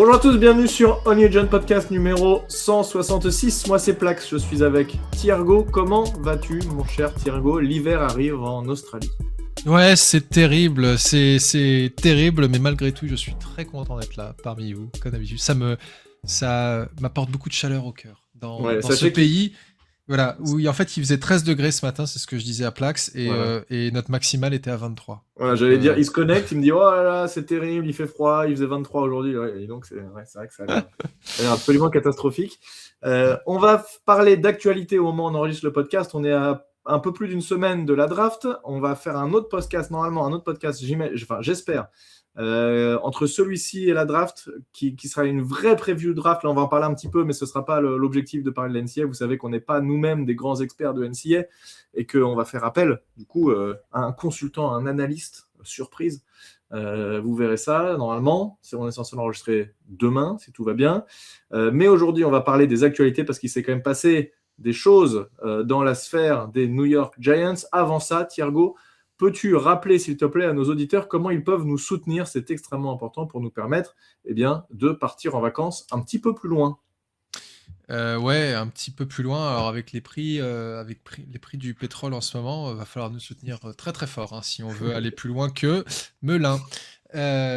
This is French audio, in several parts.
Bonjour à tous, bienvenue sur Only a Giant Podcast numéro 166. Moi c'est Plax, je suis avec Thiergo. Comment vas-tu mon cher Thiergo? L'hiver arrive en Australie. Ouais, c'est terrible, c'est terrible, mais malgré tout, je suis très content d'être là parmi vous, comme d'habitude. Ça m'apporte beaucoup de chaleur au cœur. Dans ce pays, voilà, où en fait il faisait 13 degrés ce matin, c'est ce que je disais à Plax, et notre maximale était à 23. Voilà, j'allais dire, il se connecte, il me dit, oh là là, c'est terrible, il fait froid, il faisait 23 aujourd'hui. Ouais, et donc c'est vrai que ça a l'air absolument catastrophique. On va parler d'actualité au moment où on enregistre le podcast. On est à un peu plus d'une semaine de la draft. On va faire un autre podcast, j'espère, entre celui-ci et la draft, qui sera une vraie preview draft. Là, on va en parler un petit peu, mais ce ne sera pas l'objectif de parler de la NCAA. Vous savez qu'on n'est pas nous-mêmes des grands experts de NCAA et qu'on va faire appel, du coup, à un consultant, à un analyste surprise. Vous verrez ça, normalement. On est censé l'enregistrer demain, si tout va bien. Mais aujourd'hui, on va parler des actualités parce qu'il s'est quand même passé des choses dans la sphère des New York Giants. Avant ça, Thiergo, peux-tu rappeler, s'il te plaît, à nos auditeurs comment ils peuvent nous soutenir? C'est extrêmement important pour nous permettre de partir en vacances un petit peu plus loin. Ouais, un petit peu plus loin. Alors avec les prix du pétrole en ce moment, va falloir nous soutenir très très fort hein, si on veut aller plus loin que Melun.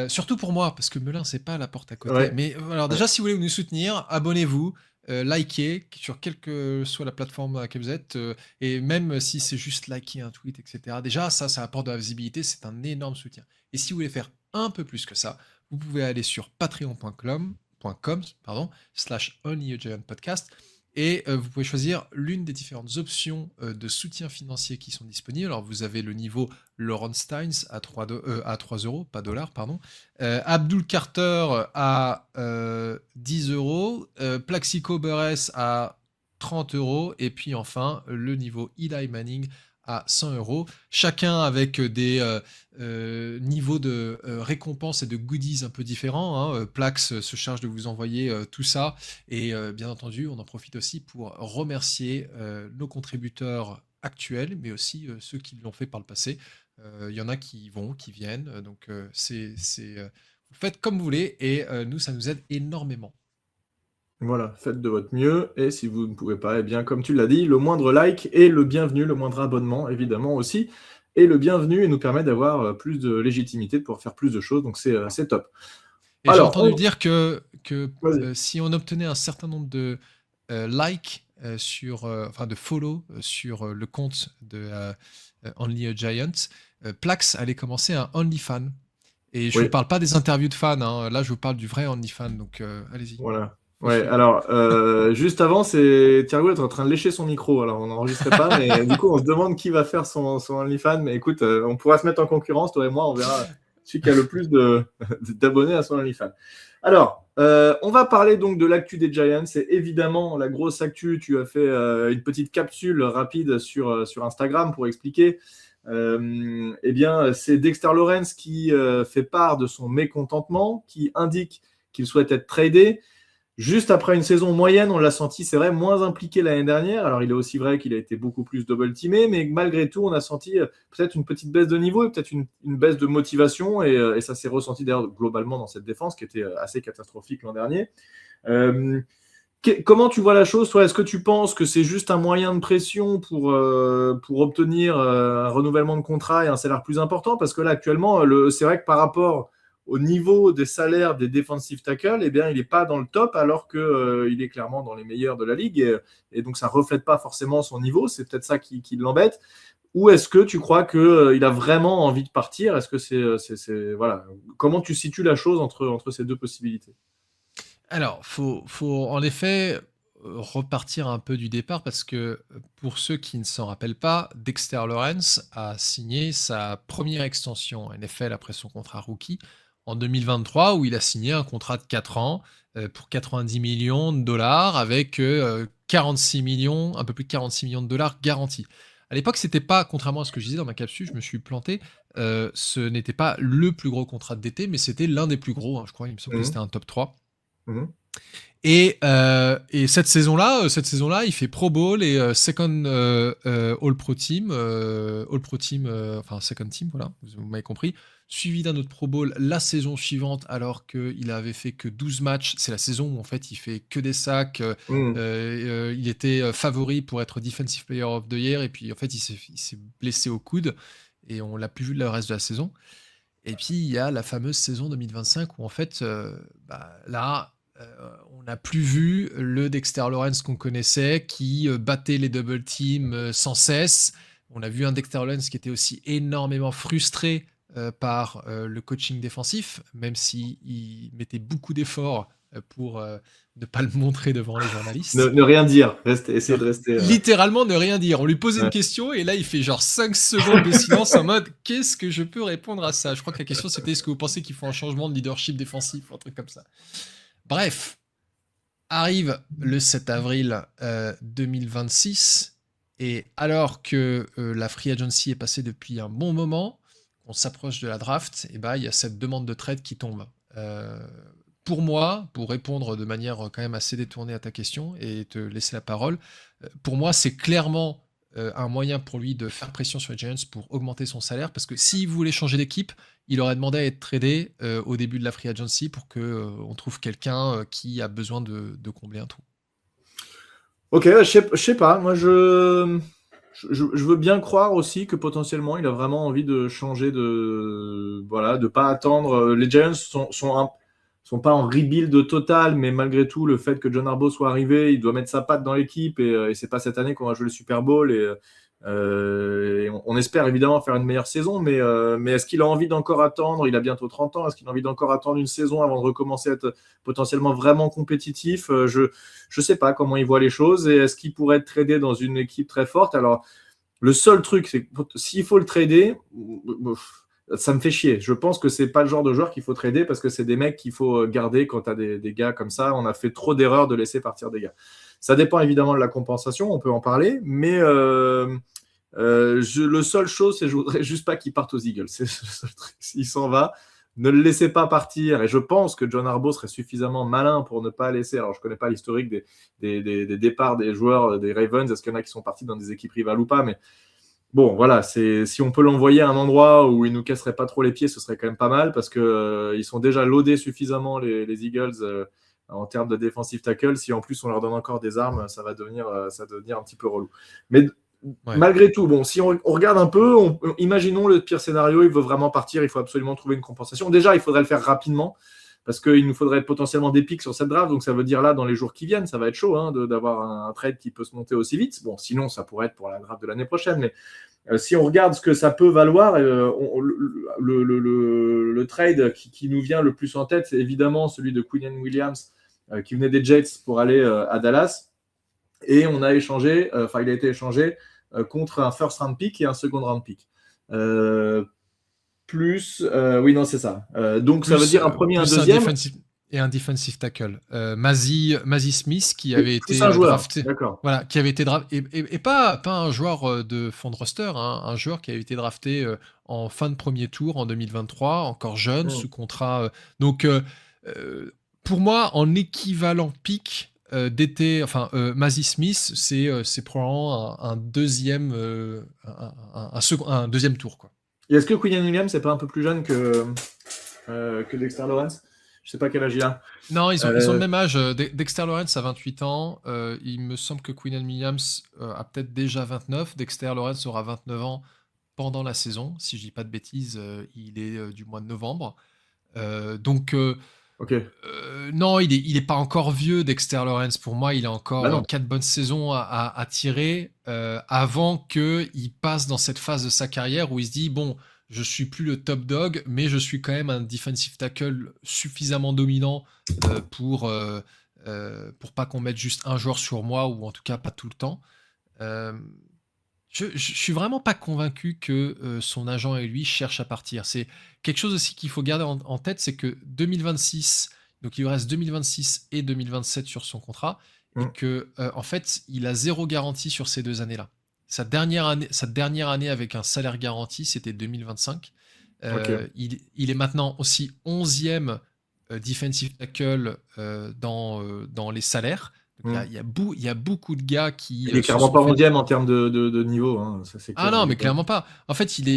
Surtout pour moi, parce que Melun, c'est pas la porte à côté. Ouais. Mais alors déjà, si vous voulez nous soutenir, abonnez-vous. Likez sur quelle que soit la plateforme à laquelle vous êtes, et même si c'est juste liker un tweet, etc. Déjà, ça apporte de la visibilité, c'est un énorme soutien. Et si vous voulez faire un peu plus que ça, vous pouvez aller sur patreon.com/onlyagiantpodcast et vous pouvez choisir l'une des différentes options de soutien financier qui sont disponibles. Alors vous avez le niveau Lawrence Steins à 3 euros, pas dollars, pardon. Abdul Carter à 10 euros. Plaxico Burress à 30 euros. Et puis enfin, le niveau Eli Manning à 100 euros. Chacun avec des niveaux de récompenses et de goodies un peu différents. Hein. Plax se charge de vous envoyer tout ça. Et bien entendu, on en profite aussi pour remercier nos contributeurs actuels, mais aussi ceux qui l'ont fait par le passé. Il y en a qui viennent. Donc, vous faites comme vous voulez et nous, ça nous aide énormément. Voilà, faites de votre mieux. Et si vous ne pouvez pas, comme tu l'as dit, le moindre like est le bienvenu, le moindre abonnement, évidemment aussi, est le bienvenu et nous permet d'avoir plus de légitimité, de pouvoir faire plus de choses. Donc, c'est top. Et j'ai entendu dire que si on obtenait un certain nombre de likes de follow sur le compte de Only a Giant, Plax allait commencer un OnlyFans. Et je ne vous parle pas des interviews de fans, hein. Là je vous parle du vrai OnlyFans, donc allez-y. Voilà. Ouais, alors, juste avant, Thiergo est en train de lécher son micro. Alors, on n'enregistrait pas, mais du coup, on se demande qui va faire son OnlyFans. Mais écoute, on pourra se mettre en concurrence, toi et moi, on verra celui qui a le plus d'abonnés à son OnlyFans. Alors, on va parler donc de l'actu des Giants. C'est évidemment la grosse actu. Tu as fait une petite capsule rapide sur Instagram pour expliquer. C'est Dexter Lawrence qui fait part de son mécontentement, qui indique qu'il souhaite être tradé. Juste après une saison moyenne, on l'a senti, c'est vrai, moins impliqué l'année dernière. Alors, il est aussi vrai qu'il a été beaucoup plus double-teamé, mais malgré tout, on a senti peut-être une petite baisse de niveau et peut-être une baisse de motivation. Et ça s'est ressenti d'ailleurs globalement dans cette défense qui était assez catastrophique l'an dernier. Comment tu vois la chose, toi? Est-ce que tu penses que c'est juste un moyen de pression pour obtenir un renouvellement de contrat et un salaire plus important? Parce que là, actuellement, c'est vrai que par rapport au niveau des salaires des defensive tackles, il n'est pas dans le top alors qu'il est clairement dans les meilleurs de la ligue et donc ça ne reflète pas forcément son niveau. C'est peut-être ça qui l'embête. Ou est-ce que tu crois qu'il a vraiment envie de partir? Est-ce que voilà. Comment tu situes la chose entre ces deux possibilités? Alors, faut en effet repartir un peu du départ parce que pour ceux qui ne s'en rappellent pas, Dexter Lawrence a signé sa première extension NFL après son contrat rookie en 2023 où il a signé un contrat de 4 ans pour 90 millions de dollars avec 46 millions, un peu plus de 46 millions de dollars garantis. À l'époque, c'était pas, contrairement à ce que je disais dans ma capsule, je me suis planté, ce n'était pas le plus gros contrat d'été, mais c'était l'un des plus gros, hein, je crois, il me semble que c'était un top 3. Et cette saison-là, il fait Pro Bowl et second All Pro Team, enfin second team, voilà, vous m'avez compris. Suivi d'un autre Pro Bowl la saison suivante, alors qu'il avait fait que 12 matchs. C'est la saison où en fait il fait que des sacs. Il était favori pour être Defensive Player of the Year, et puis en fait il s'est blessé au coude et on l'a plus vu le reste de la saison. Et puis il y a la fameuse saison 2025 où en fait là on n'a plus vu le Dexter Lawrence qu'on connaissait qui battait les double teams sans cesse. On a vu un Dexter Lawrence qui était aussi énormément frustré par le coaching défensif, même s'il mettait beaucoup d'efforts pour ne pas le montrer devant les journalistes. Ne rien dire, essayer de rester. Littéralement ne rien dire. On lui posait une Ouais. question et là il fait genre 5 secondes de silence en mode qu'est-ce que je peux répondre à ça? Je crois que la question c'était est-ce que vous pensez qu'il faut un changement de leadership défensif ou un truc comme ça. Bref, arrive le 7 avril 2026 et alors que la free agency est passée depuis un bon moment, on s'approche de la draft, et bah il y a cette demande de trade qui tombe. Pour moi, pour répondre de manière quand même assez détournée à ta question et te laisser la parole, pour moi, c'est clairement un moyen pour lui de faire pression sur les Giants pour augmenter son salaire, parce que s'il voulait changer d'équipe, il aurait demandé à être tradé au début de la free agency pour qu'on trouve quelqu'un qui a besoin de combler un trou. Ok, je sais pas. Moi, je veux bien croire aussi que potentiellement, il a vraiment envie de changer voilà, de pas attendre. Les Giants sont pas en rebuild total, mais malgré tout, le fait que John Harbaugh soit arrivé, il doit mettre sa patte dans l'équipe et c'est pas cette année qu'on va jouer le Super Bowl et on espère évidemment faire une meilleure saison, mais est-ce qu'il a envie d'encore attendre? Il a bientôt 30 ans. Est-ce qu'il a envie d'encore attendre une saison avant de recommencer à être potentiellement vraiment compétitif? Je sais pas comment il voit les choses et est-ce qu'il pourrait être tradé dans une équipe très forte? Alors, le seul truc, c'est que s'il faut le trader, ça me fait chier. Je pense que c'est pas le genre de joueur qu'il faut trader parce que c'est des mecs qu'il faut garder quand tu as des gars comme ça. On a fait trop d'erreurs de laisser partir des gars. Ça dépend évidemment de la compensation, on peut en parler, mais le seul chose, c'est que je voudrais juste pas qu'il parte aux Eagles. C'est le seul truc. S'il s'en va, ne le laissez pas partir. Et je pense que John Harbaugh serait suffisamment malin pour ne pas laisser. Alors, je connais pas l'historique des départs des joueurs des Ravens. Est-ce qu'il y en a qui sont partis dans des équipes rivales ou pas? Mais bon, voilà, si on peut l'envoyer à un endroit où il nous casserait pas trop les pieds, ce serait quand même pas mal parce que ils sont déjà loadés suffisamment les Eagles en termes de defensive tackle. Si en plus on leur donne encore des armes, ça va devenir un petit peu relou. Mais ouais. Malgré tout, bon, si on regarde un peu, imaginons le pire scénario, il veut vraiment partir, il faut absolument trouver une compensation. Déjà, il faudrait le faire rapidement parce qu'il nous faudrait potentiellement des pics sur cette draft, donc ça veut dire là, dans les jours qui viennent, ça va être chaud d'avoir un trade qui peut se monter aussi vite. Bon, sinon, ça pourrait être pour la draft de l'année prochaine, mais si on regarde ce que ça peut valoir, le trade qui nous vient le plus en tête, c'est évidemment celui de Quinnen Williams qui venait des Jets pour aller à Dallas, et il a été échangé contre un first round pick et un second round pick. Oui, non, c'est ça. Donc, ça veut dire un premier, un deuxième. Et un defensive tackle. Mazzy Smith, qui avait été drafté. D'accord. Voilà, qui avait été drafté. Et pas un joueur de fond de roster, hein, un joueur qui avait été drafté en fin de premier tour en 2023, encore jeune, sous contrat. Donc, pour moi, en équivalent pick d'été, Mazzy Smith, c'est probablement un deuxième tour, quoi. Et est-ce que Quinnen Williams n'est pas un peu plus jeune que Dexter Lawrence? Je sais pas quel âge il a. Non, ils ont le même âge. Dexter Lawrence a 28 ans. Il me semble que Quinnen Williams a peut-être déjà 29. Dexter Lawrence aura 29 ans pendant la saison. Si je dis pas de bêtises, il est du mois de novembre. Okay. Non, il est pas encore vieux, Dexter Lawrence. Pour moi, il a encore 4 bonnes saisons à tirer avant qu'il passe dans cette phase de sa carrière où il se dit, bon, je suis plus le top dog, mais je suis quand même un defensive tackle suffisamment dominant pour pas qu'on mette juste un joueur sur moi, ou en tout cas pas tout le temps. Je suis vraiment pas convaincu que son agent et lui cherchent à partir. C'est quelque chose aussi qu'il faut garder en tête, c'est que 2026, donc il lui reste 2026 et 2027 sur son contrat, et que en fait, il a 0 garantie sur ces 2 années-là. Sa dernière année avec un salaire garanti, c'était 2025. Il est maintenant aussi 11e defensive tackle dans les salaires. Donc, Mm. il y a beaucoup de gars qui Il est se clairement sont pas fait. 11e en termes de niveau, hein, ça c'est Ah clair. non, mais clairement pas. En fait, il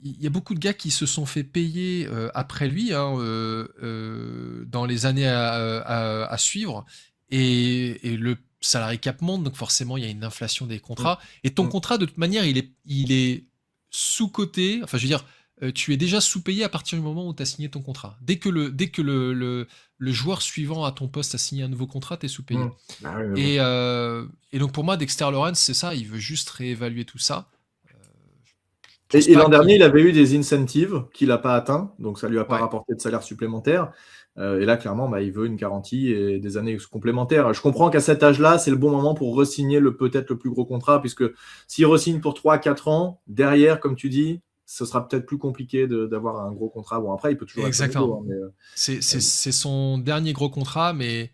y a beaucoup de gars qui se sont fait payer après lui, hein, dans les années à suivre. Et le salary cap monte, donc forcément, il y a une inflation des Mm. contrats. Et ton Mm. contrat, de toute manière, il est sous-coté. Enfin, je veux dire, tu es déjà sous-payé à partir du moment où tu as signé ton contrat. Dès que le joueur suivant à ton poste a signé un nouveau contrat, tu es Mm. sous-payé. Bah oui, mais bon. Et donc, pour moi, Dexter Lawrence, c'est ça, il veut juste réévaluer tout ça. Je pense Et pas l'an dernier, qu'il. il avait eu des incentives qu'il n'a pas atteint, donc ça lui a pas Ouais, rapporté de salaire supplémentaire. Et là, clairement, bah, il veut une garantie et des années complémentaires. Je comprends qu'à cet âge-là, c'est le bon moment pour re-signer peut-être le plus gros contrat, puisque s'il re-signe pour 3-4 ans, derrière, comme tu dis, ce sera peut-être plus compliqué d'avoir un gros contrat. Bon, après, il peut toujours être exactement. renouvelé, hein, C'est son dernier gros contrat, mais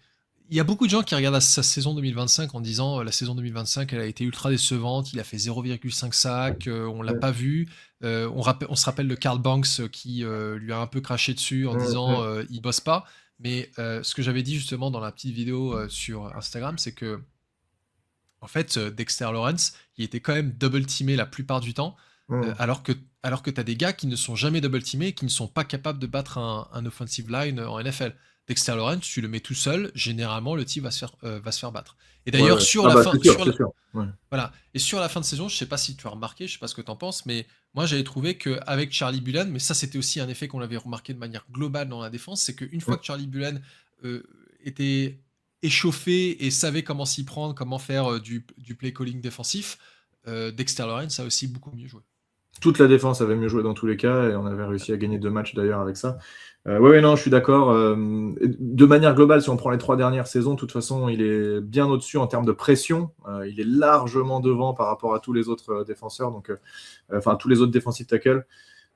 il y a beaucoup de gens qui regardent sa saison 2025 en disant la saison 2025, elle a été ultra décevante, il a fait 0,5 sacs, on l'a ouais. pas vu. On se rappelle de Carl Banks qui lui a un peu craché dessus en disant Ouais. il bosse pas. Mais ce que j'avais dit justement dans la petite vidéo sur Instagram, c'est que en fait, Dexter Lawrence, il était quand même double teamé la plupart du temps, Ouais. alors que tu as des gars qui ne sont jamais double teamés et qui ne sont pas capables de battre un offensive line en NFL. Dexter Lawrence, tu le mets tout seul, généralement le team va se faire battre. Et Ouais, d'ailleurs, ouais. Ah bah c'est sûr, c'est sûr. Ouais. voilà. Et sur la fin de saison, je sais pas si tu as remarqué, je sais pas ce que tu en penses, mais moi j'avais trouvé qu'avec Charlie Bullen, mais ça c'était aussi un effet qu'on avait remarqué de manière globale dans la défense, c'est qu'une fois Mm. que Charlie Bullen était échauffé et savait comment s'y prendre, comment faire du play calling défensif, Dexter Lawrence a aussi beaucoup mieux joué. Toute la défense avait mieux joué dans tous les cas et on avait réussi à gagner 2 matchs d'ailleurs avec ça. Ouais, non, je suis d'accord. De manière globale, si on prend les 3 dernières saisons, de toute façon, il est bien au-dessus en termes de pression. Il est largement devant par rapport à tous les autres défenseurs, donc enfin tous les autres defensive tackles.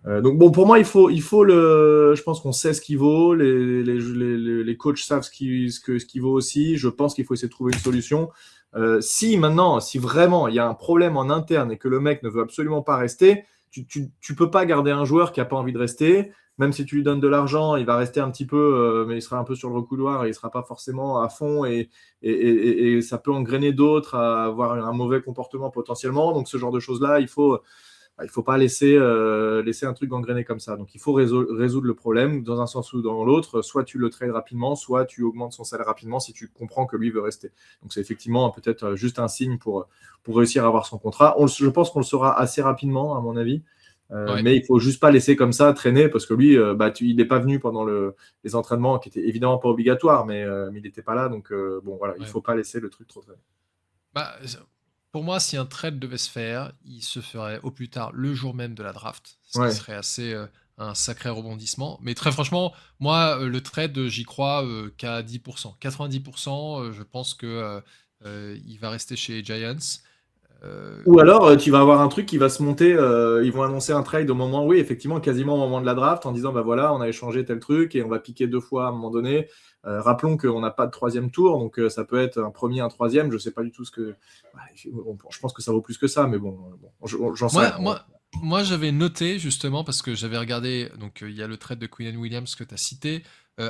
Donc bon, pour moi, je pense qu'on sait ce qu'il vaut. Les coachs savent ce qu'il vaut aussi. Je pense qu'il faut essayer de trouver une solution. Si maintenant, si vraiment il y a un problème en interne et que le mec ne veut absolument pas rester, tu peux pas garder un joueur qui a pas envie de rester. Même si tu lui donnes de l'argent, il va rester un petit peu, mais il sera un peu sur le recouloir et il sera pas forcément à fond et ça peut engrainer d'autres à avoir un mauvais comportement potentiellement. Donc ce genre de choses-là, il faut pas laisser un truc gangréné comme ça. Donc il faut résoudre le problème dans un sens ou dans l'autre. Soit tu le trades rapidement, soit tu augmentes son salaire rapidement si tu comprends que lui veut rester. Donc c'est effectivement peut-être juste un signe pour réussir à avoir son contrat. Je pense qu'on le saura assez rapidement, à mon avis. Ouais. Mais il faut juste pas laisser comme ça traîner parce que lui, il n'est pas venu pendant les entraînements qui étaient évidemment pas obligatoires, mais il n'était pas là. Donc bon, voilà, il Ouais. faut pas laisser le truc trop traîner. Bah, pour moi, si un trade devait se faire, il se ferait au plus tard le jour même de la draft, ce qui Ouais. serait assez un sacré rebondissement. Mais très franchement, moi, le trade, j'y crois qu'à 10%. 90%, je pense que il va rester chez les Giants. Euh, Ou alors, tu vas avoir un truc qui va se monter. Ils vont annoncer un trade au moment, oui, effectivement, quasiment au moment de la draft, en disant, bah voilà, on a échangé tel truc et on va piquer 2 fois à un moment donné. Rappelons qu'on n'a pas de troisième tour, donc ça peut être un premier, un troisième. Je sais pas du tout ce que. Je pense que ça vaut plus que ça, mais bon, j'en sais Moi, rien. moi, moi j'avais noté justement parce que j'avais regardé, donc il y a le trade de Quinn Williams que tu as cité.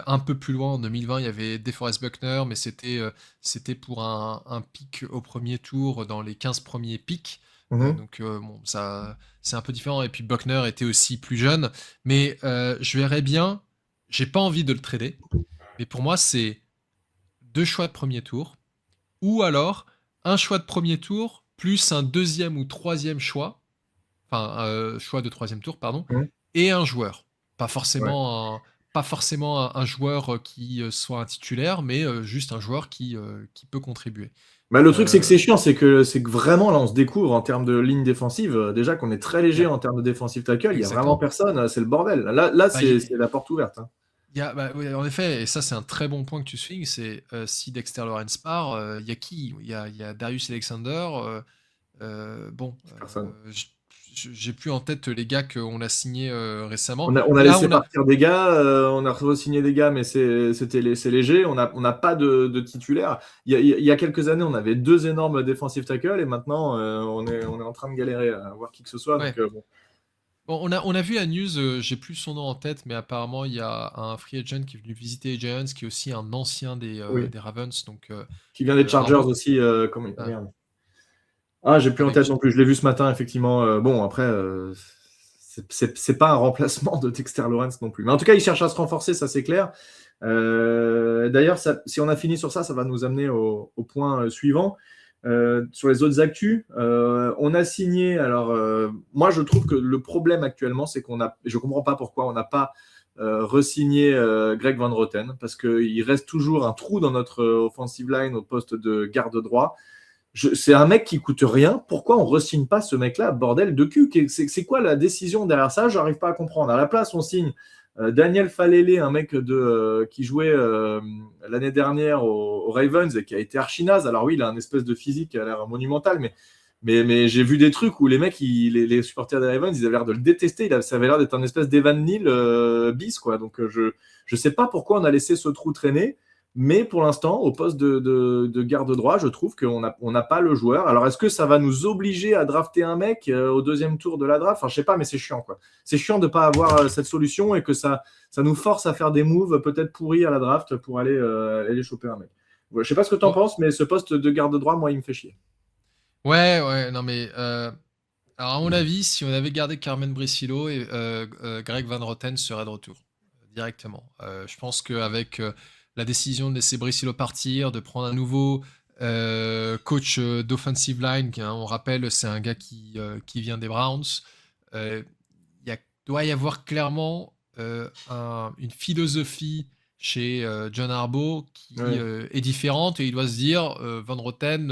Un peu plus loin, en 2020, il y avait DeForest Buckner, mais c'était pour un pick au premier tour dans les 15 premiers picks. Mhm. Donc bon, ça, c'est un peu différent. Et puis Buckner était aussi plus jeune. Mais je verrais bien, j'ai pas envie de le trader, mais pour moi, c'est 2 choix de premier tour, ou alors un choix de premier tour plus un deuxième ou troisième choix, enfin choix de troisième tour, pardon, Mhm. et un joueur. Ouais. Pas forcément un joueur qui soit un titulaire, mais juste un joueur qui peut contribuer. Bah, le truc, c'est que Euh, c'est chiant, c'est que vraiment, là, on se découvre en termes de ligne défensive. Déjà qu'on est très il y léger a- en termes de défensive tackle, il y a vraiment exactement. personne. C'est le bordel. Là Bah, c'est la porte ouverte, hein. bah, oui, en effet, et ça c'est un très bon point que tu soulignes, c'est si Dexter Lawrence part, il y a qui? Il y a Darius Alexander. Bon, Personne. j'ai plus en tête les gars qu'on a signés récemment. On a Là, laissé on a. partir des gars, on a re-signé des gars, mais c'est léger. On n'a pas de titulaire. Il y a quelques années, on avait 2 énormes defensive tackles et maintenant, on est en train de galérer à avoir qui que ce soit. Donc, Ouais. bon. Bon, on a vu la news, j'ai plus son nom en tête, mais apparemment il y a un free agent qui est venu visiter les Giants, qui est aussi un ancien Oui. des Ravens, donc Qui vient des Chargers Harbaugh, aussi. Comment ah, merde. Ah, j'ai plus en tête avec non plus. Je l'ai vu ce matin, effectivement. Bon, après, c'est pas un remplacement de Dexter Lawrence non plus. Mais en tout cas, il cherche à se renforcer, ça c'est clair. D'ailleurs, si on a fini sur ça, ça va nous amener au point suivant. Sur les autres actus, on a signé. Alors, moi, je trouve que le problème actuellement, c'est qu'on a. Je comprends pas pourquoi on n'a pas re-signé Greg Van Roten, parce qu'il reste toujours un trou dans notre offensive line au poste de garde droit. C'est un mec qui coûte rien. Pourquoi on re-signe pas ce mec-là, bordel de cul? C'est quoi la décision derrière ça? J'arrive pas à comprendre. À la place, on signe Daniel Falele, un mec qui jouait l'année dernière aux Ravens et qui a été archi-naze. Alors oui, il a un espèce de physique qui a l'air monumental, mais j'ai vu des trucs où les mecs, les supporters des Ravens, ils avaient l'air de le détester. Ça avait l'air d'être un espèce d'Evan Neal bis, quoi. Donc je sais pas pourquoi on a laissé ce trou traîner. Mais pour l'instant, au poste de garde droit, je trouve qu'on n'a pas le joueur. Alors, est-ce que ça va nous obliger à drafter un mec au deuxième tour de la draft? Enfin, je sais pas, mais c'est chiant, quoi. C'est chiant de ne pas avoir cette solution et que ça nous force à faire des moves peut-être pourris à la draft pour aller choper un mec. Ouais, je sais pas ce que tu en bon, penses, mais ce poste de garde droit, moi, il me fait chier. ouais, non mais alors à mon avis, si on avait gardé Carmen Bricillo, et Greg Van Roten serait de retour directement. Je pense qu'avec la décision de laisser Bricillo partir, de prendre un nouveau coach d'offensive line, on rappelle, c'est un gars qui vient des Browns. euh, il doit y avoir clairement une philosophie chez John Harbaugh qui Ouais. est différente, et il doit se dire Van Roten,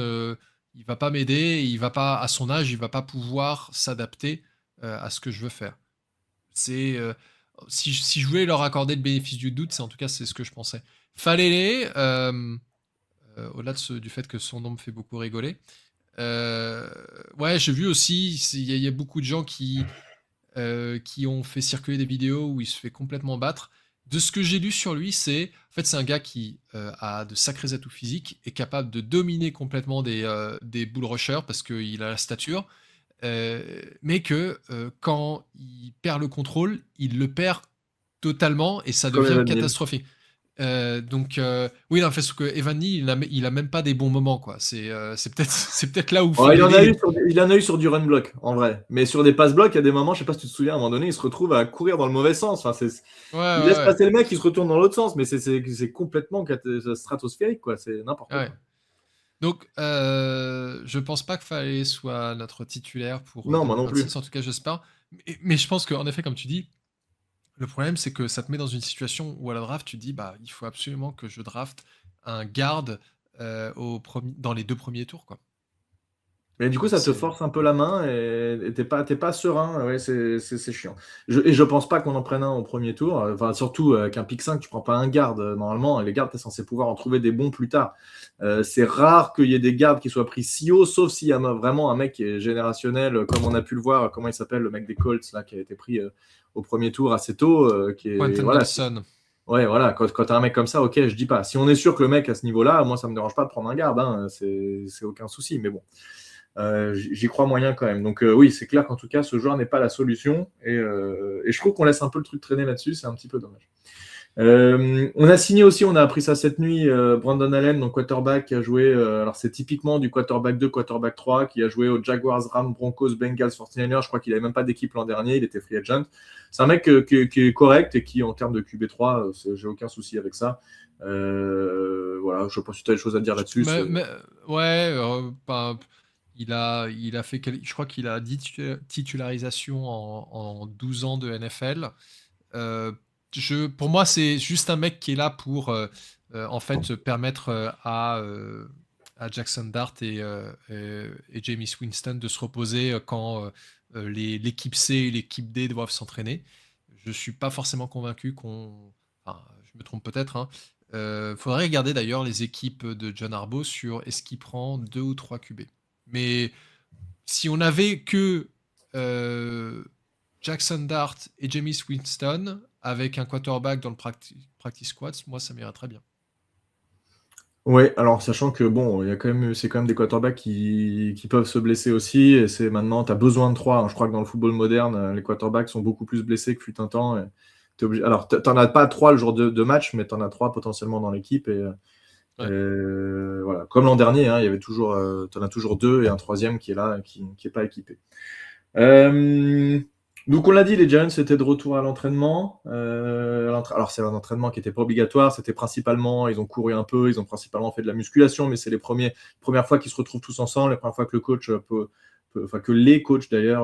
il va pas m'aider, il va pas, à son âge, il va pas pouvoir s'adapter à ce que je veux faire. C'est si je voulais leur accorder le bénéfice du doute, c'est en tout cas c'est ce que je pensais. Fallait au-delà du fait que son nom me fait beaucoup rigoler. Ouais, j'ai vu aussi, il y a beaucoup de gens qui ont fait circuler des vidéos où il se fait complètement battre. De ce que j'ai lu sur lui, c'est un gars qui a de sacrés atouts physiques, est capable de dominer complètement des bull rushers parce qu'il a la stature, mais que quand il perd le contrôle, il le perd totalement et ça Comme devient Evan Neal. catastrophique. Donc oui, non, fait ce que Evan Neal, il a même pas des bons moments, quoi. C'est peut-être c'est peut-être là où Oh, fallait les. il en a eu sur du run block, en vrai. Mais sur des pass block, il y a des moments, je sais pas si tu te souviens, à un moment donné, il se retrouve à courir dans le mauvais sens. Enfin, Ouais, il ouais, laisse ouais. passer le mec, il se retourne dans l'autre sens, mais c'est complètement stratosphérique, quoi. C'est n'importe Ouais. quoi. Donc, je pense pas que Fallait soit notre titulaire pour Non, moi non plus. 2026, en tout cas, j'espère. Mais je pense qu'en effet, comme tu dis, le problème, c'est que ça te met dans une situation où à la draft, tu te dis, bah, il faut absolument que je draft un garde dans les 2 premiers tours, quoi. Mais du coup, ça te C'est. force un peu la main et t'es pas serein. Ouais, c'est chiant. Et je pense pas qu'on en prenne un au premier tour. Enfin, surtout avec un pick 5, tu prends pas un garde. Normalement, les gardes, tu es censé pouvoir en trouver des bons plus tard. C'est rare qu'il y ait des gardes qui soient pris si haut, sauf s'il y a vraiment un mec qui est générationnel, comme on a pu le voir. Comment il s'appelle, le mec des Colts, là, qui a été pris au premier tour assez tôt. Qui est, Quentin voilà, Nelson. ouais, voilà, quand tu as un mec comme ça, ok, je dis pas. Si on est sûr que le mec à ce niveau-là, moi, ça me dérange pas de prendre un garde, hein, c'est aucun souci. Mais bon, j'y crois moyen quand même. Donc oui, c'est clair qu'en tout cas, ce joueur n'est pas la solution. Et je trouve qu'on laisse un peu le truc traîner là-dessus, c'est un petit peu dommage. On a signé aussi, on a appris ça cette nuit, Brandon Allen, donc quarterback, qui a joué, alors c'est typiquement du quarterback 2, quarterback 3, qui a joué aux Jaguars, Rams, Broncos, Bengals, 49ers. Je crois qu'il n'avait même pas d'équipe l'an dernier, il était free agent. C'est un mec qui est correct et qui, en termes de QB3, j'ai aucun souci avec ça. Voilà, je ne sais pas si tu as des choses à dire là-dessus. Ouais, bah, il a fait, je crois qu'il a 10 titularisations en 12 ans de NFL. Pour moi, c'est juste un mec qui est là pour en fait permettre à Jackson Dart et Jameis Winston de se reposer quand l'équipe C et l'équipe D doivent s'entraîner. Je suis pas forcément convaincu enfin, je me trompe peut-être, hein. Faudrait regarder d'ailleurs les équipes de John Harbaugh sur est-ce qu'il prend 2 ou 3 QB. Mais si on avait que euh, Jackson Dart et Jameis Winston avec un quarterback dans le practice squad, moi ça m'irait très bien. Ouais, alors sachant que bon, c'est quand même des quarterbacks qui peuvent se blesser aussi, et c'est maintenant, tu as besoin de 3. Je crois que dans le football moderne, les quarterbacks sont beaucoup plus blessés que fut un temps. Et alors, t'en as pas 3 le jour de match, mais t'en as 3 potentiellement dans l'équipe. Ouais. Voilà. Comme l'an dernier, hein, il y avait toujours, t'en as toujours 2 et un troisième qui est là, qui est pas équipé. Euh, donc on l'a dit, les Giants étaient de retour à l'entraînement. Alors c'est un entraînement qui n'était pas obligatoire, c'était principalement, ils ont couru un peu, ils ont principalement fait de la musculation, mais c'est les premières fois qu'ils se retrouvent tous ensemble, les premières fois que le coach enfin que les coachs d'ailleurs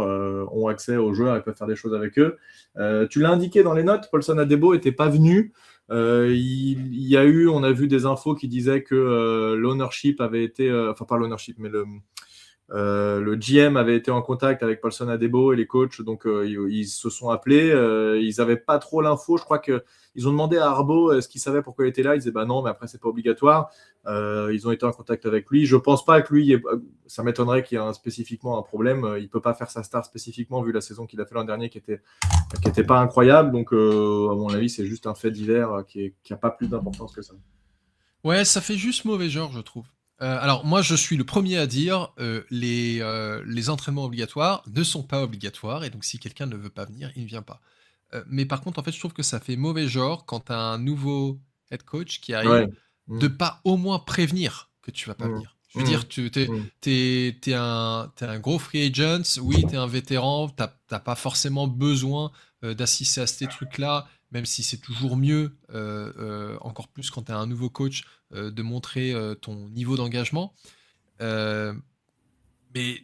ont accès aux joueurs et peuvent faire des choses avec eux. Tu l'as indiqué dans les notes, Paulson Adebo n'était pas venu. On a vu des infos qui disaient que l'ownership avait été, enfin pas l'ownership, mais le GM avait été en contact avec Paulson Adebo et les coachs, donc ils se sont appelés. Ils n'avaient pas trop l'info. Je crois qu'ils ont demandé à Arbo ce qu'il savait pourquoi il était là. Il disait bah non, mais après c'est pas obligatoire. Ils ont été en contact avec lui. Je pense pas que lui, ça m'étonnerait qu'il y ait spécifiquement un problème. Il peut pas faire sa star spécifiquement vu la saison qu'il a fait l'an dernier qui était pas incroyable. Donc à mon avis, c'est juste un fait divers qui a pas plus d'importance que ça. Ouais, ça fait juste mauvais genre, je trouve. Alors moi, je suis le premier à dire les entraînements obligatoires ne sont pas obligatoires, et donc si quelqu'un ne veut pas venir, il ne vient pas. Mais par contre, en fait, je trouve que ça fait mauvais genre quand tu as un nouveau head coach qui arrive, Ouais. de Mm. pas au moins prévenir que tu vas pas Mm. venir. Je veux Mm. dire, tu t'es, Mm. t'es un gros free agent, oui, t'es un vétéran, t'as pas forcément besoin d'assister à ces trucs-là, même si c'est toujours mieux, encore plus quand tu as un nouveau coach, de montrer ton niveau d'engagement. Euh, mais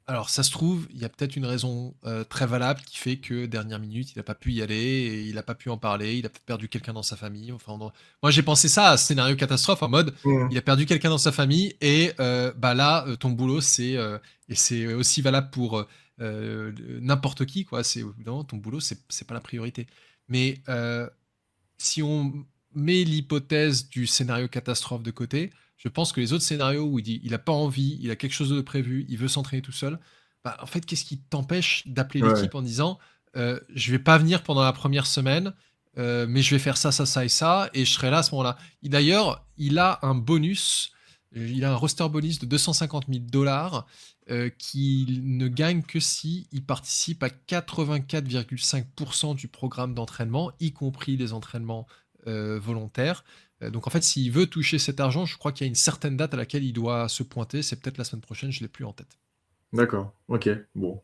alors, ça se trouve, il y a peut-être une raison très valable qui fait que dernière minute, il n'a pas pu y aller, et il n'a pas pu en parler, il a peut-être perdu quelqu'un dans sa famille. Enfin, moi, j'ai pensé ça à scénario catastrophe en mode, Mm. il a perdu quelqu'un dans sa famille, et bah là, ton boulot, et c'est aussi valable pour n'importe qui, quoi. C'est évidemment ton boulot, c'est pas la priorité. Mais si on met l'hypothèse du scénario catastrophe de côté, je pense que les autres scénarios où il dit il a pas envie, il a quelque chose de prévu, il veut s'entraîner tout seul, bah, en fait, qu'est-ce qui t'empêche d'appeler Ouais. l'équipe en disant je vais pas venir pendant la première semaine, mais je vais faire ça, ça, ça et ça, et je serai là à ce moment-là. D'ailleurs, il a un bonus, il a un roster bonus de 250 000 dollars qu'il ne gagne que si il participe à 84,5% du programme d'entraînement, y compris les entraînements volontaires. Donc en fait, s'il veut toucher cet argent, je crois qu'il y a une certaine date à laquelle il doit se pointer. C'est peut-être la semaine prochaine, je ne l'ai plus en tête. D'accord. Ok. Bon.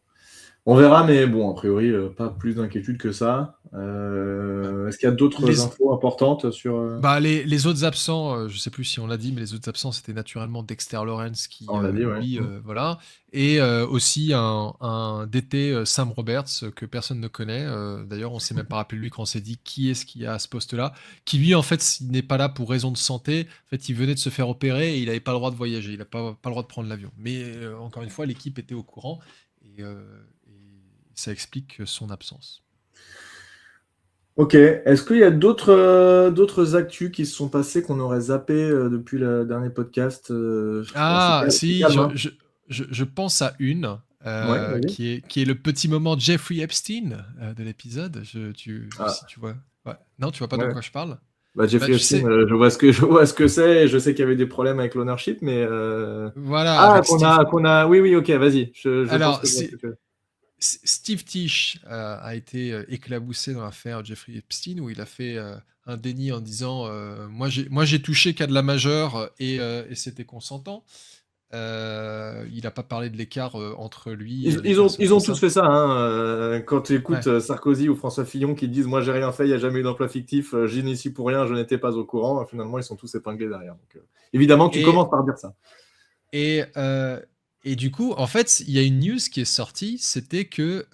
On verra, mais bon, a priori, pas plus d'inquiétude que ça. Ouais. Est-ce qu'il y a d'autres Les, infos importantes sur. Bah, les autres absents, je sais plus si on l'a dit, mais les autres absents, c'était naturellement Dexter Lawrence Ah, qui, on l'a dit, ouais. lui, voilà. Et aussi un DT, Sam Roberts, que personne ne connaît. D'ailleurs, on s'est même pas rappelé de lui quand on s'est dit qui est-ce qu'il y a à ce poste-là. Qui lui, en fait, s'il n'est pas là pour raison de santé. En fait, il venait de se faire opérer et il n'avait pas le droit de voyager. Il n'a pas le droit de prendre l'avion. Mais encore une fois, l'équipe était au courant, et ça explique son absence. Ok. Est-ce qu'il y a d'autres actus qui se sont passés qu'on aurait zappé depuis le dernier podcast bon, Ah, c'est si, calme, hein. je pense à une Ouais, vas-y. qui est le petit moment Jeffrey Epstein de l'épisode. Si Ah, tu vois. Ouais. Non, tu vois pas de ouais. quoi je parle? Bah, Bah, Jeffrey tu Epstein, sais, je vois ce que c'est, et je sais qu'il y avait des problèmes avec l'ownership, mais. voilà, Ah, avec Steve. Oui, oui, ok, vas-y. Je pense Alors, que je vois ce que tu veux. Steve Tisch a été éclaboussé dans l'affaire Jeffrey Epstein, où il a fait un déni en disant moi j'ai touché qu'à de la majeure, et c'était consentant. Il n'a pas parlé de l'écart entre lui, Ils, les ils ont, personnes ils comme ont tous ça. fait ça, hein. Quand tu écoutes Ouais. Sarkozy ou François Fillon qui disent moi j'ai rien fait, il n'y a jamais eu d'emploi fictif, j'y n'ai ici pour rien, je n'étais pas au courant, finalement ils sont tous épinglés derrière. Donc, évidemment que tu Et commences par dire ça. Et, euh, et du coup, en fait, il y a une news qui est sortie, c'était que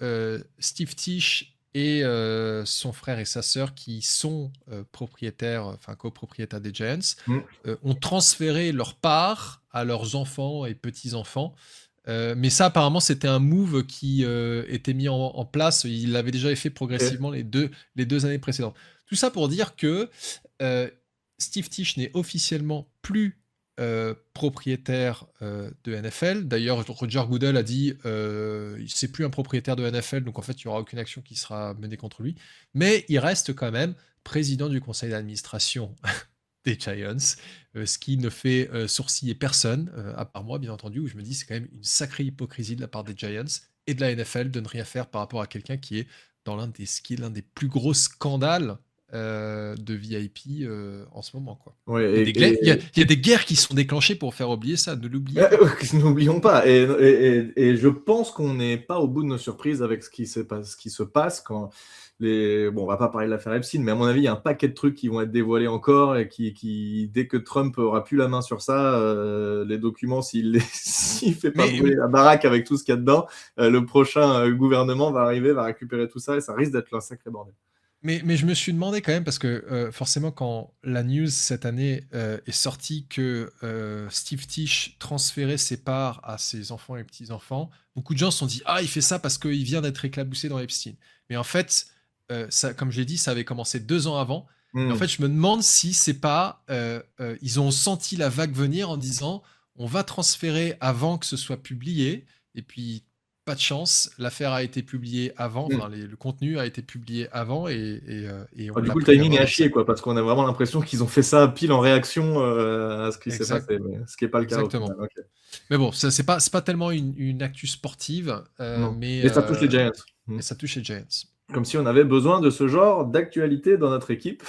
Steve Tisch et son frère et sa sœur, qui sont propriétaires, enfin copropriétaires des Giants, Mm. ont transféré leur part à leurs enfants et petits-enfants. Mais ça, apparemment, c'était un move qui était mis en place. Il l'avait déjà fait Ok. progressivement les deux années précédentes. Tout ça pour dire que euh, Steve Tisch n'est officiellement plus propriétaire de NFL. D'ailleurs, Roger Goodell a dit c'est plus un propriétaire de NFL, donc en fait, il n'y aura aucune action qui sera menée contre lui. Mais il reste quand même président du conseil d'administration des Giants, ce qui ne fait sourciller personne, à part moi, bien entendu, où je me dis c'est quand même une sacrée hypocrisie de la part des Giants et de la NFL de ne rien faire par rapport à quelqu'un qui est dans l'un des plus gros scandales de VIP en ce moment, quoi. Ouais, Il y a des guerres, il y a des guerres qui sont déclenchées pour faire oublier ça, ne l'oubliez pas. N'oublions pas. Et je pense qu'on n'est pas au bout de nos surprises avec ce qui se passe quand Bon, on va pas parler de l'affaire Epstein, mais à mon avis, il y a un paquet de trucs qui vont être dévoilés encore et dès que Trump aura plus la main sur ça, les documents, s'il fait pas brûler la baraque avec tout ce qu'il y a dedans, le prochain gouvernement va arriver, va récupérer tout ça et ça risque d'être un sacré bordel. Mais je me suis demandé quand même, parce que forcément, quand la news cette année est sortie que Steve Tisch transférait ses parts à ses enfants et petits-enfants, beaucoup de gens se sont dit ah, il fait ça parce qu'il vient d'être éclaboussé dans Epstein. Mais en fait, ça, comme je l'ai dit, ça avait commencé 2 ans avant. Et en fait, je me demande si c'est pas. Ils ont senti la vague venir en disant on va transférer avant que ce soit publié. Et puis, pas de chance, l'affaire a été publiée avant, enfin le contenu a été publié avant et on Du l'a coup, le pris timing est avant à dans le chier, sac. quoi, parce qu'on a vraiment l'impression qu'ils ont fait ça pile en réaction à ce qui s'est Exact, passé, ce qui n'est pas le cas au exactement. final. Ok. Mais bon, c'est pas tellement une actu sportive, Non. mais Mais ça touche les Giants. ça touche les Giants. Comme si on avait besoin de ce genre d'actualité dans notre équipe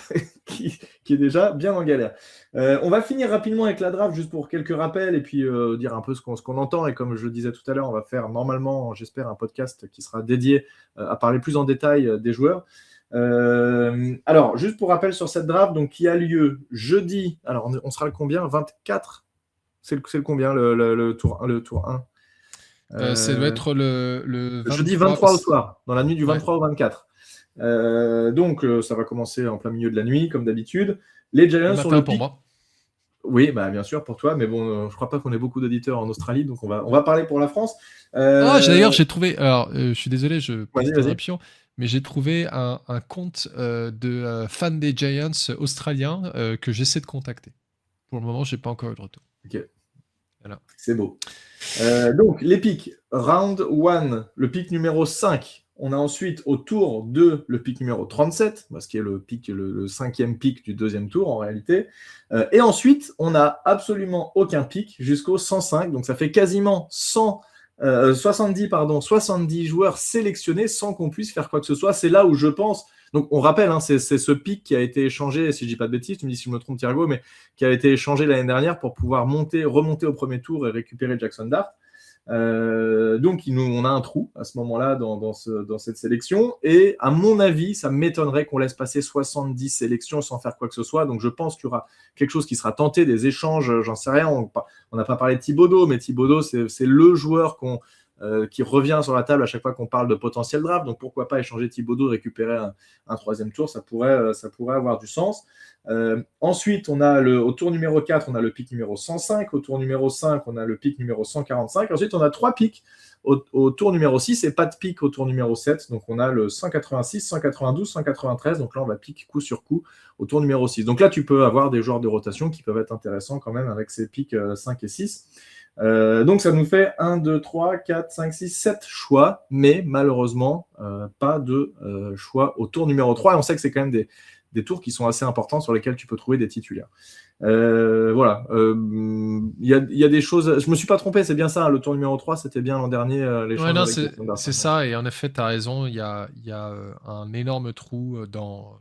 qui est déjà bien en galère. On va finir rapidement avec la draft juste pour quelques rappels et puis dire un peu ce qu'on entend. Et comme je le disais tout à l'heure, on va faire normalement, j'espère, un podcast qui sera dédié à parler plus en détail des joueurs. Alors, juste pour rappel sur cette draft, donc, qui a lieu jeudi. Alors, on sera le combien 24. C'est le combien le tour 1, le tour 1 Ça doit être le 23, jeudi 23 au soir, dans la nuit du 23 au 24. Donc, ça va commencer en plein milieu de la nuit, comme d'habitude. Les Giants sont le pour pic. moi. Oui, bah, bien sûr, pour toi, mais bon, je crois pas qu'on ait beaucoup d'auditeurs en Australie, donc on va parler pour la France. D'ailleurs, j'ai trouvé. Alors, je suis désolé, je Vas-y, petite interruption, mais j'ai trouvé un compte de fans des Giants australiens que j'essaie de contacter. Pour le moment, j'ai pas encore eu de retour. Ok. Voilà. C'est beau. Donc, les pics. Round 1, le pic numéro 5. On a ensuite au tour 2 le pic numéro 37, ce qui est le 5e pic du 2e tour en réalité. Et ensuite, on n'a absolument aucun pic jusqu'au 105. Donc, ça fait quasiment 70 joueurs sélectionnés sans qu'on puisse faire quoi que ce soit. C'est là où je pense. Donc, on rappelle, c'est ce pic qui a été échangé, si je dis pas de bêtises, tu me dis si je me trompe, Thiergo, mais qui a été échangé l'année dernière pour pouvoir remonter au premier tour et récupérer Jackson Dart. Donc, on a un trou à ce moment-là dans cette sélection. Et à mon avis, ça m'étonnerait qu'on laisse passer 70 sélections sans faire quoi que ce soit. Donc, je pense qu'il y aura quelque chose qui sera tenté, des échanges, j'en sais rien. On n'a pas parlé de Thibodeau, mais Thibodeau, c'est le joueur qui revient sur la table à chaque fois qu'on parle de potentiel draft. Donc, pourquoi pas échanger Thibodeau, récupérer un 3e tour, ça pourrait avoir du sens. Ensuite, au tour numéro 4, on a le pic numéro 105. Au tour numéro 5, on a le pic numéro 145. Ensuite, on a 3 pics au tour numéro 6 et pas de pic au tour numéro 7. Donc, on a le 186, 192, 193. Donc là, on va pic coup sur coup au tour numéro 6. Donc là, tu peux avoir des joueurs de rotation qui peuvent être intéressants quand même avec ces pics 5 et 6. Donc ça nous fait 1, 2, 3, 4, 5, 6, 7 choix, mais malheureusement pas de choix au tour numéro 3. Et on sait que c'est quand même des tours qui sont assez importants sur lesquels tu peux trouver des titulaires. Voilà. Il y a des choses. Je me suis pas trompé, c'est bien ça. Le tour numéro 3, c'était bien l'an dernier. C'est ça. Et en effet, tu as raison. Il y a un énorme trou dans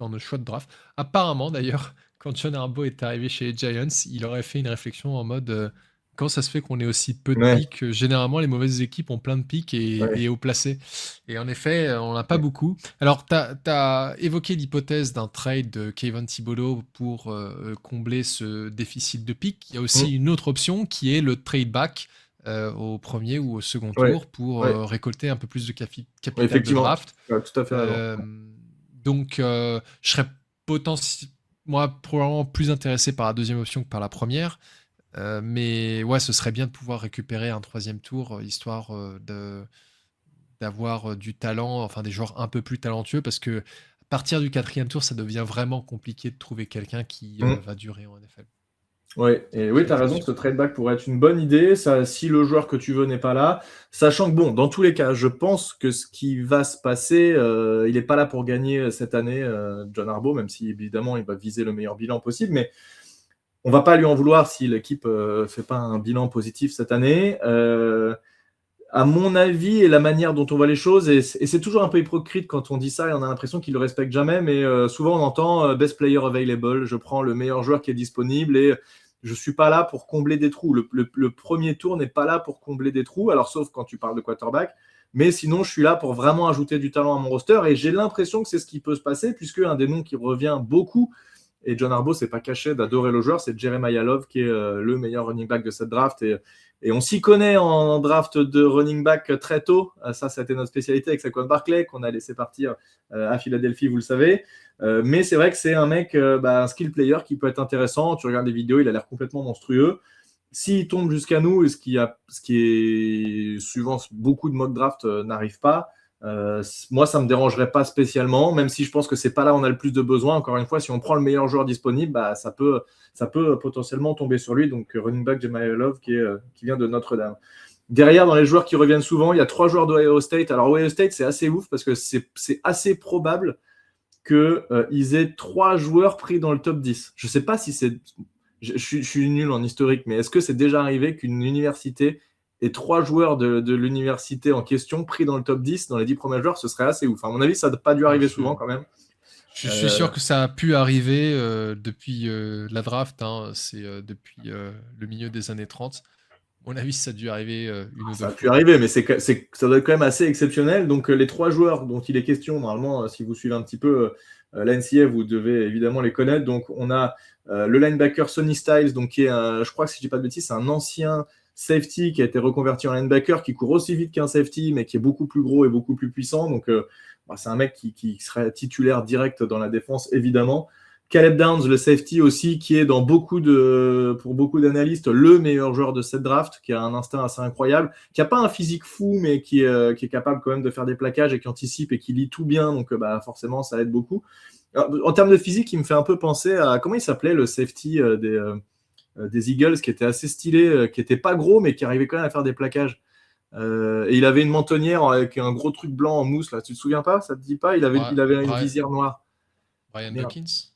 nos choix de draft. Apparemment, d'ailleurs, quand John Harbaugh est arrivé chez les Giants, il aurait fait une réflexion en mode comment ça se fait qu'on ait aussi peu de pics? Généralement, les mauvaises équipes ont plein de pics et haut placés. Et en effet, on n'a pas beaucoup. Alors, tu as évoqué l'hypothèse d'un trade de Kayvon Thibodeau pour combler ce déficit de pics. Il y a aussi une autre option qui est le trade back au premier ou au second tour pour récolter un peu plus de capital de draft. Tout à fait. Donc, je serais probablement plus intéressé par la deuxième option que par la première. Mais ouais, ce serait bien de pouvoir récupérer un 3e tour, histoire d'avoir du talent, enfin des joueurs un peu plus talentueux, parce que à partir du 4e tour, ça devient vraiment compliqué de trouver quelqu'un qui va durer en NFL. Ouais, et oui, tu as raison, ce trade back pourrait être une bonne idée, ça, si le joueur que tu veux n'est pas là. Sachant que, bon, dans tous les cas, je pense que ce qui va se passer, il n'est pas là pour gagner cette année, John Harbaugh, même si évidemment il va viser le meilleur bilan possible, mais on va pas lui en vouloir si l'équipe fait pas un bilan positif cette année. À mon avis et la manière dont on voit les choses, et c'est toujours un peu hypocrite quand on dit ça et on a l'impression qu'il le respecte jamais, mais souvent on entend best player available, je prends le meilleur joueur qui est disponible et je suis pas là pour combler des trous. Le premier tour n'est pas là pour combler des trous, alors sauf quand tu parles de quarterback, mais sinon je suis là pour vraiment ajouter du talent à mon roster et j'ai l'impression que c'est ce qui peut se passer puisque un des noms qui revient beaucoup, et John Harbaugh s'est pas caché d'adorer le joueur, c'est Jeremiah Love qui est le meilleur running back de cette draft et on s'y connaît en draft de running back très tôt. Ça a été notre spécialité avec Saquon Barkley, qu'on a laissé partir à Philadelphie, vous le savez. Mais c'est vrai que c'est un mec, un skill player qui peut être intéressant. Tu regardes les vidéos, il a l'air complètement monstrueux. S'il tombe jusqu'à nous, et ce qui est suivant beaucoup de mock draft n'arrive pas, moi, ça ne me dérangerait pas spécialement, même si je pense que c'est pas là où on a le plus de besoin. Encore une fois, si on prend le meilleur joueur disponible, ça peut potentiellement tomber sur lui. Donc, running back Jeremiah Love qui vient de Notre-Dame. Derrière, dans les joueurs qui reviennent souvent, il y a 3 joueurs d'Ohio State. Alors, Ohio State, c'est assez ouf parce que c'est assez probable qu'ils aient 3 joueurs pris dans le top 10. Je ne sais pas si c'est... Je suis nul en historique, mais est-ce que c'est déjà arrivé qu'une université et 3 joueurs de l'université en question pris dans le top 10 dans les 10 premiers joueurs, ce serait assez ouf. À mon avis, ça n'a pas dû arriver souvent quand même. Je suis sûr que ça a pu arriver depuis la draft, hein, c'est depuis le milieu des années 30. À mon avis, ça a dû arriver une ou deux fois. Ça a pu arriver, mais ça doit être quand même assez exceptionnel. Donc les 3 joueurs dont il est question, normalement, si vous suivez un petit peu la NCAA, vous devez évidemment les connaître. Donc on a le linebacker Sonny Styles, donc qui est, je crois que si je dis pas de bêtises, c'est un ancien safety qui a été reconverti en linebacker, qui court aussi vite qu'un safety, mais qui est beaucoup plus gros et beaucoup plus puissant. Donc c'est un mec qui serait titulaire direct dans la défense, évidemment. Caleb Downs, le safety aussi, qui est pour beaucoup d'analystes, le meilleur joueur de cette draft, qui a un instinct assez incroyable, qui n'a pas un physique fou, mais qui est capable quand même de faire des plaquages et qui anticipe et qui lit tout bien, donc forcément ça aide beaucoup. Alors, en termes de physique, il me fait un peu penser à, comment il s'appelait le safety des Eagles, qui était assez stylé, qui n'était pas gros, mais qui arrivait quand même à faire des plaquages. Et il avait une mentonnière avec un gros truc blanc en mousse, là. Tu te souviens pas? Ça te dit pas? Il avait une visière noire. Brian Dawkins?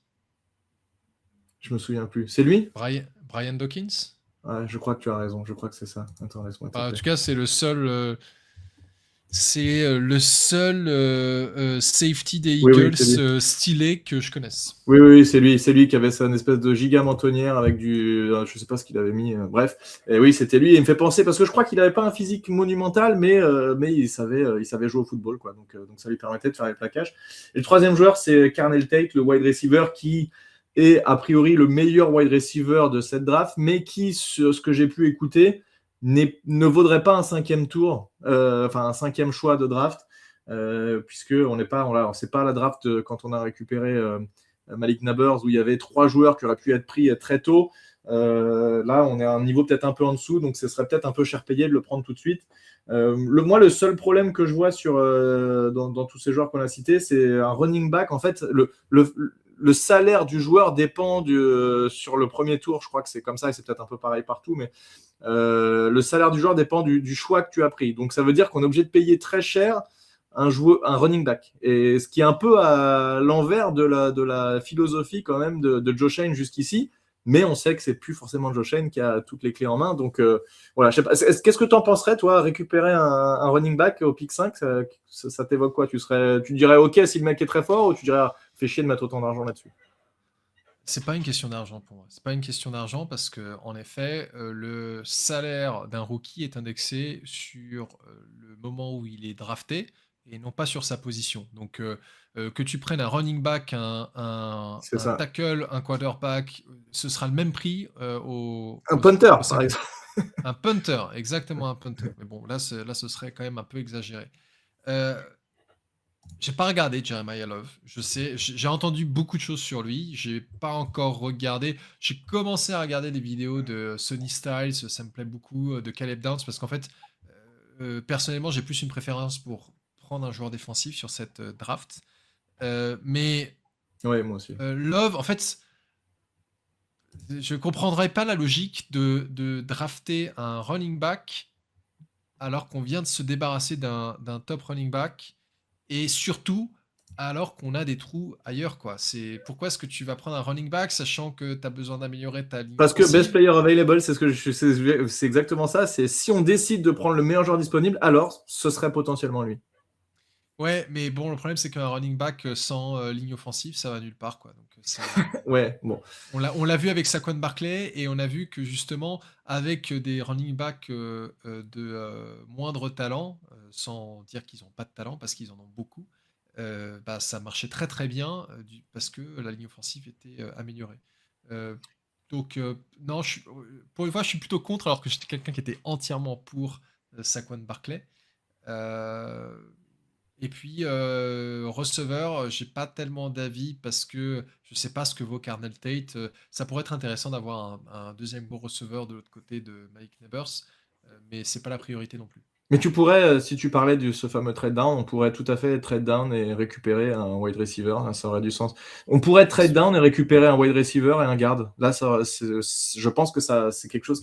Je me souviens plus. C'est lui? Brian Dawkins? Ouais, je crois que tu as raison. Je crois que c'est ça. Attends, laisse-moi taper. En tout cas, c'est le seul safety des Eagles stylé que je connaisse. Oui, c'est lui qui avait ça, une espèce de giga mentonnière avec je sais pas ce qu'il avait mis, bref. Et oui, c'était lui. Et il me fait penser, parce que je crois qu'il n'avait pas un physique monumental, mais il savait jouer au football, quoi. Donc ça lui permettait de faire les plaquages. Et le troisième joueur, c'est Carnell Tate, le wide receiver, qui est a priori le meilleur wide receiver de cette draft, mais qui, sur ce que j'ai pu écouter, ne vaudrait pas un 5e tour, un 5e choix de draft, puisque on sait pas la draft quand on a récupéré Malik Nabers où il y avait 3 joueurs qui auraient pu être pris très tôt. Là, on est à un niveau peut-être un peu en dessous, donc ce serait peut-être un peu cher payé de le prendre tout de suite. Moi, le seul problème que je vois dans tous ces joueurs qu'on a cités, c'est un running back. En fait, le salaire du joueur dépend sur le premier tour. Je crois que c'est comme ça et c'est peut-être un peu pareil partout, mais le salaire du joueur dépend du choix que tu as pris. Donc ça veut dire qu'on est obligé de payer très cher un running back. Et ce qui est un peu à l'envers de la philosophie quand même de Joe Shane jusqu'ici. Mais on sait que c'est plus forcément Joe Shane qui a toutes les clés en main. Donc voilà, je sais pas. Qu'est-ce que tu en penserais, toi, récupérer un running back au pick 5? Ça t'évoque quoi? Tu dirais OK si le mec est très fort, ou tu dirais fais chier de mettre autant d'argent là-dessus? C'est pas une question d'argent pour moi. C'est pas une question d'argent parce que, en effet, le salaire d'un rookie est indexé sur le moment où il est drafté et non pas sur sa position. Donc, que tu prennes un running back, un tackle, un quarterback, ce sera le même prix un punter, par exemple. Un punter, exactement un punter. Mais bon, là, ce serait quand même un peu exagéré. J'ai pas regardé Jeremiah Love. Je sais, j'ai entendu beaucoup de choses sur lui. J'ai pas encore regardé. J'ai commencé à regarder des vidéos de Sonny Styles, ça me plaît beaucoup, de Caleb Downs, parce qu'en fait, personnellement, j'ai plus une préférence pour prendre un joueur défensif sur cette draft. Mais ouais, moi aussi. Love, en fait, Je comprendrais pas la logique de drafter un running back alors qu'on vient de se débarrasser d'un top running back et surtout alors qu'on a des trous ailleurs, quoi. Pourquoi est-ce que tu vas prendre un running back sachant que tu as besoin d'améliorer ta ligne Parce que best offensive? player available, c'est exactement ça. C'est si on décide de prendre le meilleur joueur disponible, alors ce serait potentiellement lui. Ouais, mais bon, le problème c'est qu'un running back sans ligne offensive, ça va nulle part, quoi. Donc Ouais, bon. on l'a vu avec Saquon Barkley et on a vu que justement avec des running backs de moindre talent, sans dire qu'ils n'ont pas de talent parce qu'ils en ont beaucoup, bah, ça marchait très très bien parce que la ligne offensive était améliorée. Euh, donc non, pour une fois, je suis plutôt contre alors que j'étais quelqu'un qui était entièrement pour Saquon Barkley. Euh, et puis, receveur, j'ai pas tellement d'avis parce que je sais pas ce que vaut Carnell Tate. Ça pourrait être intéressant d'avoir un deuxième bon receveur de l'autre côté de Mike Neighbors, mais c'est pas la priorité non plus. Mais tu pourrais, si tu parlais de ce fameux trade down, on pourrait tout à fait trade down et récupérer un wide receiver. Là, ça aurait du sens. On pourrait trade down et récupérer un wide receiver et un guard. Là, je pense que c'est quelque chose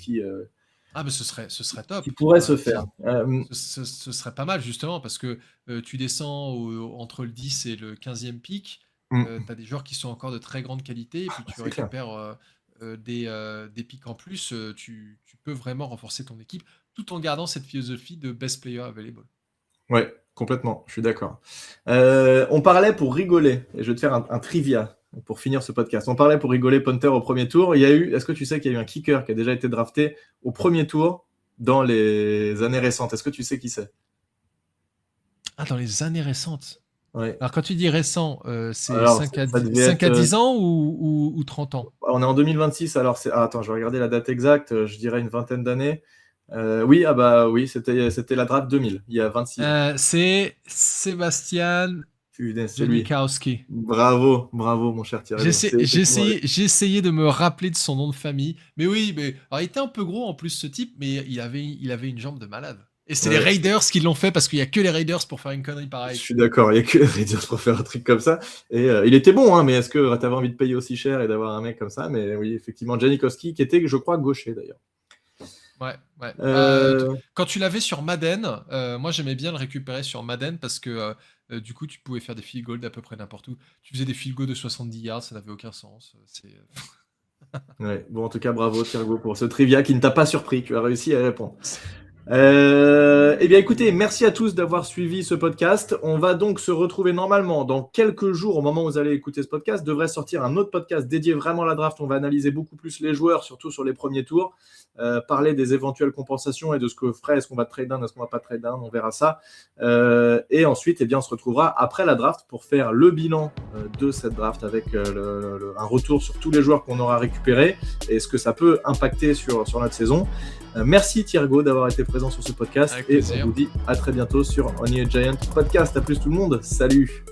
Ah, mais ce serait top. qui pourrait se faire. Ce serait pas mal, justement, parce que tu descends entre le 10 et le 15e pick. Tu as des joueurs qui sont encore de très grande qualité, et puis tu c'est clair. récupères des picks en plus. Tu peux vraiment renforcer ton équipe tout en gardant cette philosophie de best player available. Ouais, complètement, je suis d'accord. On parlait pour rigoler, et je vais te faire un trivia pour finir ce podcast. On parlait pour rigoler punter au premier tour. Est-ce que tu sais qu'il y a eu un kicker qui a déjà été drafté au premier tour dans les années récentes? Est-ce que tu sais qui c'est? Ah, dans les années récentes. Ouais. Alors, quand tu dis récent, c'est Alors, 5 à ça 10, devait 5 à être, 10 ans ou 30 ans? on est en 2026, alors attends, je vais regarder la date exacte, je dirais une vingtaine d'années. Oui, oui, c'était la draft 2000, il y a 26 ans. C'est Sébastien Putain, c'est lui. Janikowski. Bravo, mon cher Thierry. J'ai essayé de me rappeler de son nom de famille. Mais oui, alors, il était un peu gros en plus, ce type, mais il avait une jambe de malade. Et c'est les Raiders qui l'ont fait parce qu'il n'y a que les Raiders pour faire une connerie pareille. Je suis d'accord, il n'y a que les Raiders pour faire un truc comme ça. Et il était bon, hein, mais est-ce que tu avais envie de payer aussi cher et d'avoir un mec comme ça? Mais oui, effectivement, Janikowski, qui était, je crois, gaucher d'ailleurs. Ouais. Quand tu l'avais sur Madden, moi j'aimais bien le récupérer sur Madden parce que du coup tu pouvais faire des field goals d'à peu près n'importe où. Tu faisais des field goals de 70 yards, ça n'avait aucun sens. Ouais. Bon, en tout cas, bravo Thierry pour ce trivia qui ne t'a pas surpris. Tu as réussi à répondre. Eh bien, écoutez, merci à tous d'avoir suivi ce podcast. On va donc se retrouver normalement dans quelques jours, au moment où vous allez écouter ce podcast. Devrait sortir un autre podcast dédié vraiment à la draft. On va analyser beaucoup plus les joueurs, surtout sur les premiers tours. Parler des éventuelles compensations et de ce que ferait, est-ce qu'on va trade down, est-ce qu'on va pas trade down, on verra ça. Et ensuite, eh bien, on se retrouvera après la draft pour faire le bilan de cette draft avec un retour sur tous les joueurs qu'on aura récupérés et ce que ça peut impacter sur notre saison. Merci Thierry d'avoir été présent sur ce podcast et on vous dit à très bientôt sur Only a Giant Podcast. À plus tout le monde, salut.